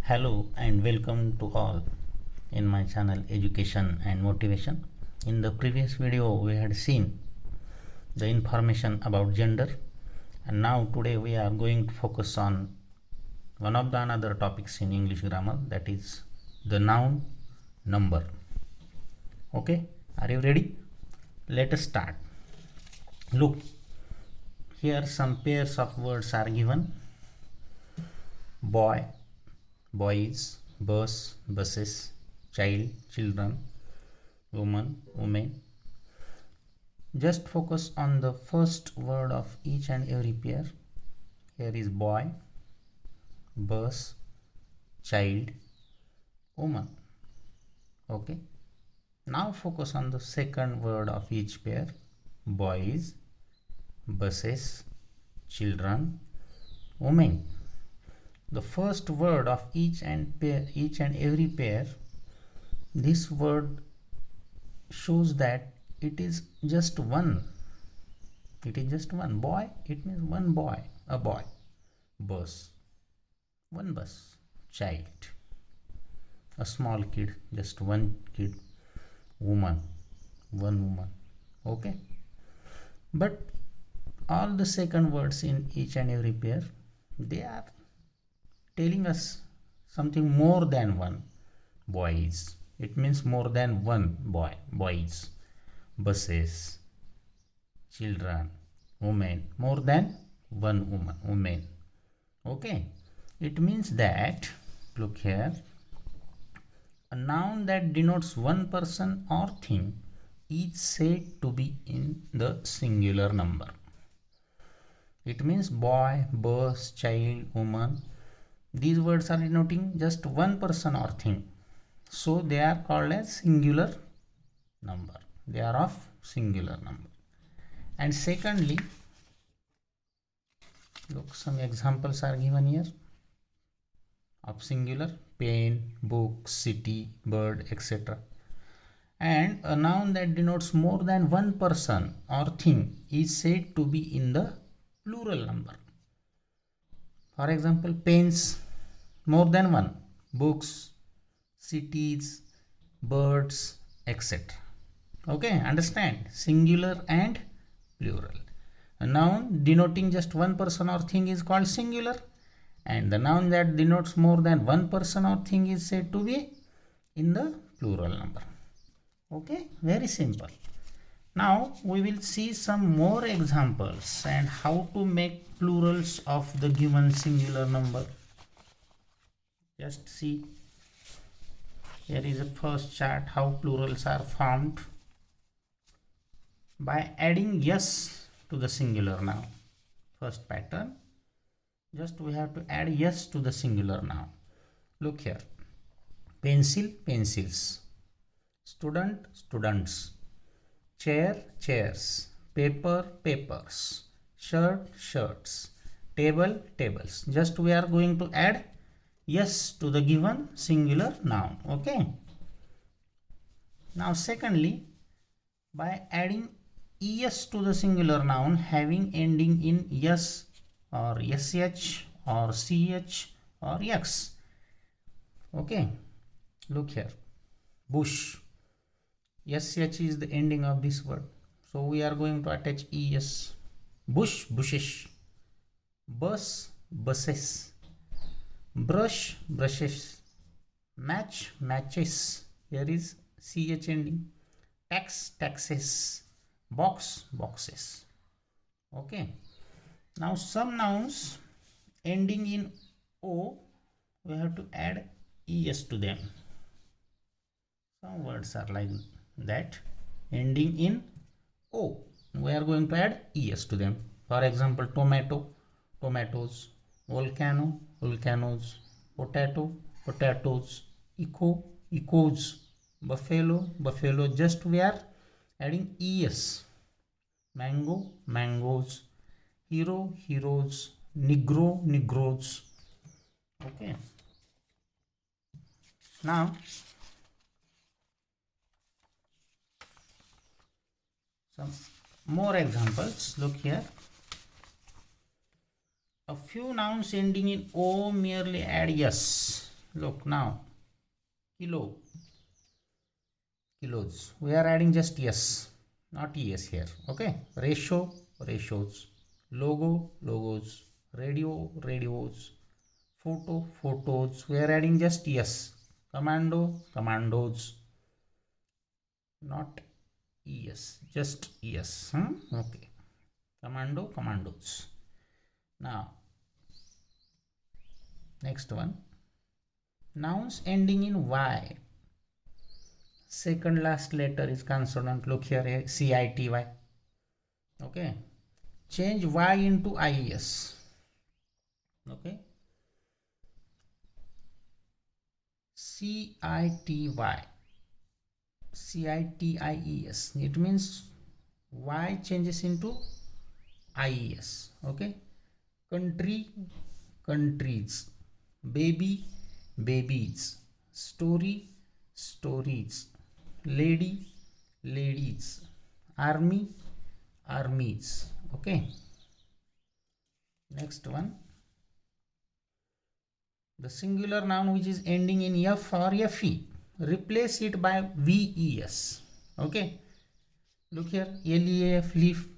Hello and welcome to all in my channel Education and Motivation. In the previous video we had seen the information about gender, and now today we are going to focus on one of the another topics in English grammar, that is the noun number. Okay, are you ready? Let us start. Look, here some pairs of words are given: boy, boys, bus, buses, child, children, woman, women. Just focus on the first word of each and every pair. Here is boy, bus, child, woman. Okay. Now focus on the second word of each pair: boys, buses, children, women. The first word of each and every pair, this word shows that it is just one. It is just one. Boy, it means one boy, a boy. Bus, one bus. Child, a small kid, just one kid. Woman, one woman. Okay. But all the second words in each and every pair, they are telling us something more than one. Boys, it means more than one boy. Boys, buses, children, women, more than one woman, women. Okay, it means that, look here, a noun that denotes one person or thing is said to be in the singular number. It means boy, bus, child, woman. These words are denoting just one person or thing, so they are called as singular number. They are of singular number. And secondly, look, some examples are given here of singular: pen, book, city, bird, etc. And a noun that denotes more than one person or thing is said to be in the plural number. For example, pens, more than one; books, cities, birds, etc. Okay, understand? Singular and plural. A noun denoting just one person or thing is called singular, and the noun that denotes more than one person or thing is said to be in the plural number. Okay, very simple. Now we will see some more examples and how to make plurals of the given singular number. Just see, here is a first chart how plurals are formed by adding yes to the singular noun. First pattern, just we have to add yes to the singular noun. Look here: pencil, pencils; student, students; chair, chairs; paper, papers; shirt, shirts; table, tables. Just we are going to add yes to the given singular noun. Okay. Now secondly, by adding es to the singular noun having ending in s or sh or ch or x. Okay, look here: bush, sh is the ending of this word, so we are going to attach es. Bush, bushes; bus, buses; brush, brushes; match, matches, here is ch ending; tax, taxes; box, boxes. Okay. Now some nouns ending in o, we have to add es to them. Some words are like that, ending in o, we are going to add es to them. For example, tomato, tomatoes; volcano, volcanoes; potato, potatoes; echo, echoes; buffalo, buffalo. Just we are adding es. Mango, mangoes; hero, heroes; negro, negroes. Okay. Now some more examples. Look here: a few nouns ending in o merely add yes. Look now, kilo, kilos. We are adding just yes, not es here. Okay. Ratio, ratios. Logo, logos. Radio, radios. Photo, photos. We are adding just yes. Commando, commandos. Not es, just yes. Okay. Commando, commandos. Now, next one. Nouns ending in y. Second last letter is consonant. Look here, city. Okay. Change y into ies. Okay. city. Cities. It means y changes into ies. Okay. Country, countries. Baby, babies. Story, stories. Lady, ladies. Army, armies. Okay. Next one. The singular noun which is ending in f or fe, replace it by ves. Okay. Look here, leaf, leaf.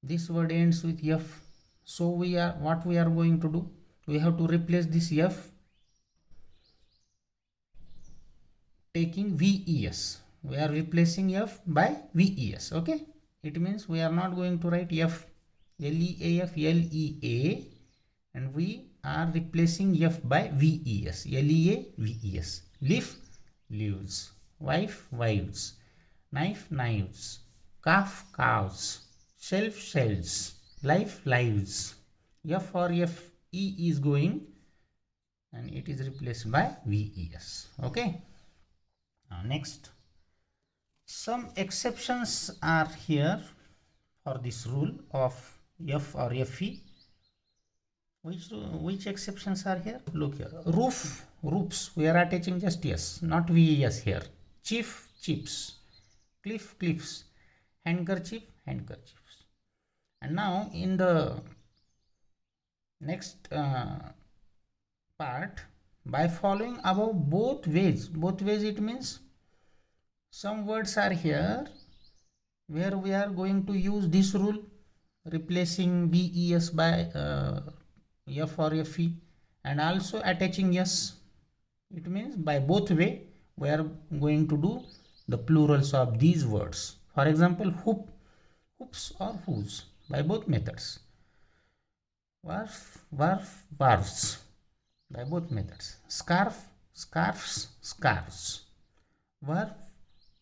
This word ends with f. So what we are going to do? We have to replace this f taking ves. We are replacing f by ves. Okay. It means we are not going to write f, leaf, lea, and we are replacing f by ves, lea, ves. Leaf, leaves. Wife, wives. Knife, knives. Calf, calves. Shelf, shelves. Life, lives. F or fe is going and it is replaced by ves. Okay. Now next, some exceptions are here for this rule of f or fe. Which exceptions are here? Look here. Roof, roofs. We are attaching just yes, not ves here. Chief, chiefs. Cliff, cliffs. Handkerchief, handkerchiefs. And now in the next part, by following above both ways it means some words are here where we are going to use this rule, replacing ves by f or fe, and also attaching yes. It means by both way we are going to do the plurals of these words. For example, hoop, hoops or whose, by both methods. Warf, warf, warfs, by both methods. Scarf, scarfs, scarves. Warf,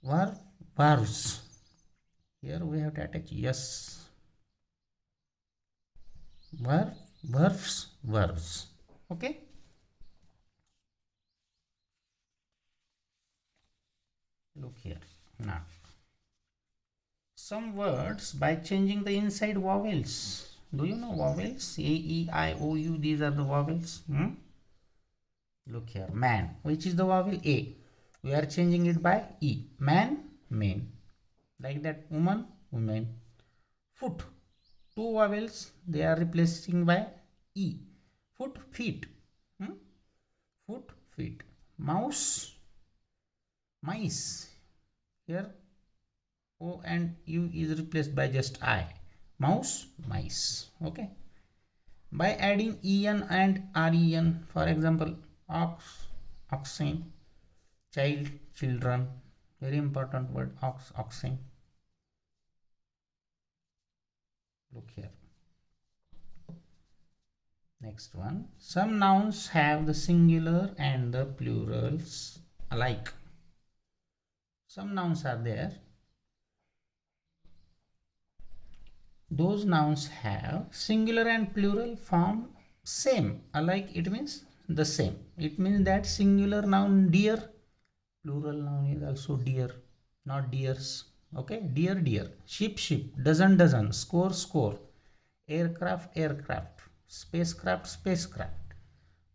warf, warfs. Here we have to attach yes. Warf, warfs, warfs. Okay. Look here. Now, some words by changing the inside vowels. Do you know vowels? A, E, I, O, U. These are the vowels. Look here. Man. Which is the vowel? A. We are changing it by E. Man, men. Like that. Woman, women. Foot. Two vowels. They are replacing by E. Foot, feet. Foot, feet. Mouse, mice. Here O and U is replaced by just I. Mouse, mice. Okay. By adding en and ren, for example, ox, oxen, child, children. Very important word, ox, oxen. Look here. Next one. Some nouns have the singular and the plurals alike. Some nouns are there. Those nouns have singular and plural form same. Alike, it means the same. It means that singular noun deer, plural noun is also deer, not deers. Okay, deer, deer. Sheep, sheep. Dozen, dozen. Score, score. Aircraft, aircraft. Spacecraft, spacecraft.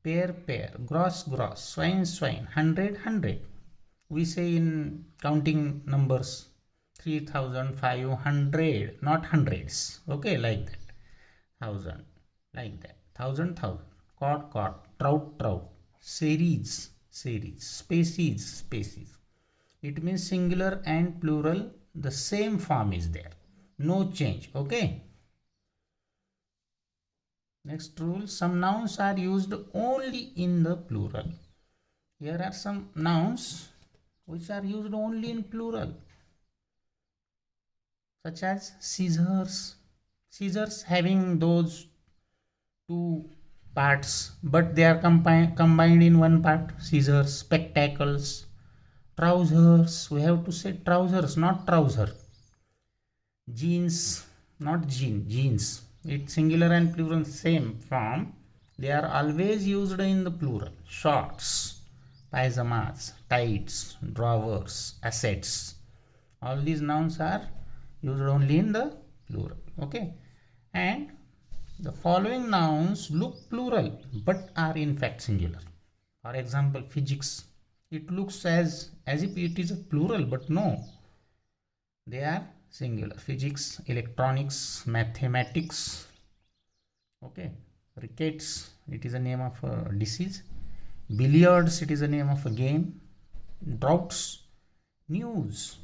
Pair, pair. Gross, gross. Swine, swine. 100, 100. We say in counting numbers 3,500, not hundreds. Okay, like that. 1,000, like that. 1,000, 1,000. Cod, cod. Trout, trout. species. It means singular and plural, the same form is there, no change. Okay. Next rule, some nouns are used only in the plural. Here are some nouns which are used only in plural, such as scissors. Scissors having those two parts, but they are combined in one part. Scissors. Spectacles. Trousers, we have to say trousers, not trouser. Jeans, not jeans. It's singular and plural, same form. They are always used in the plural. Shorts, pyjamas, tights, drawers, assets. All these nouns are used only in the plural. Okay. And the following nouns look plural but are in fact singular. For example, physics. It looks as if it is a plural, but no, they are singular. Physics, electronics, mathematics. Okay. Rickets, it is a name of a disease. Billiards, it is a name of a game. Droughts. News.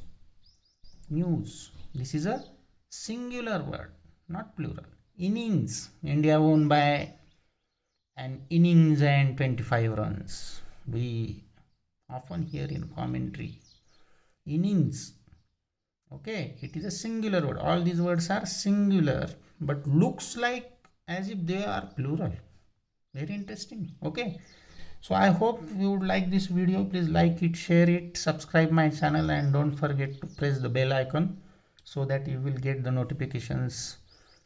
This is a singular word, not plural. Innings, India won by an innings and 25 runs. We often hear in commentary. Innings. Okay, it is a singular word. All these words are singular, but looks like as if they are plural. Very interesting. Okay. So I hope you would like this video. Please like it, share it, subscribe my channel, and don't forget to press the bell icon so that you will get the notifications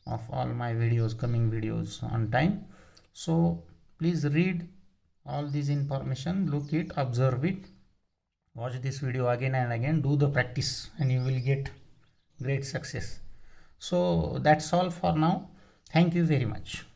of all my videos, coming videos on time. So please read all this information, look it, observe it, watch this video again and again, do the practice, and you will get great success. So that's all for now. Thank you very much.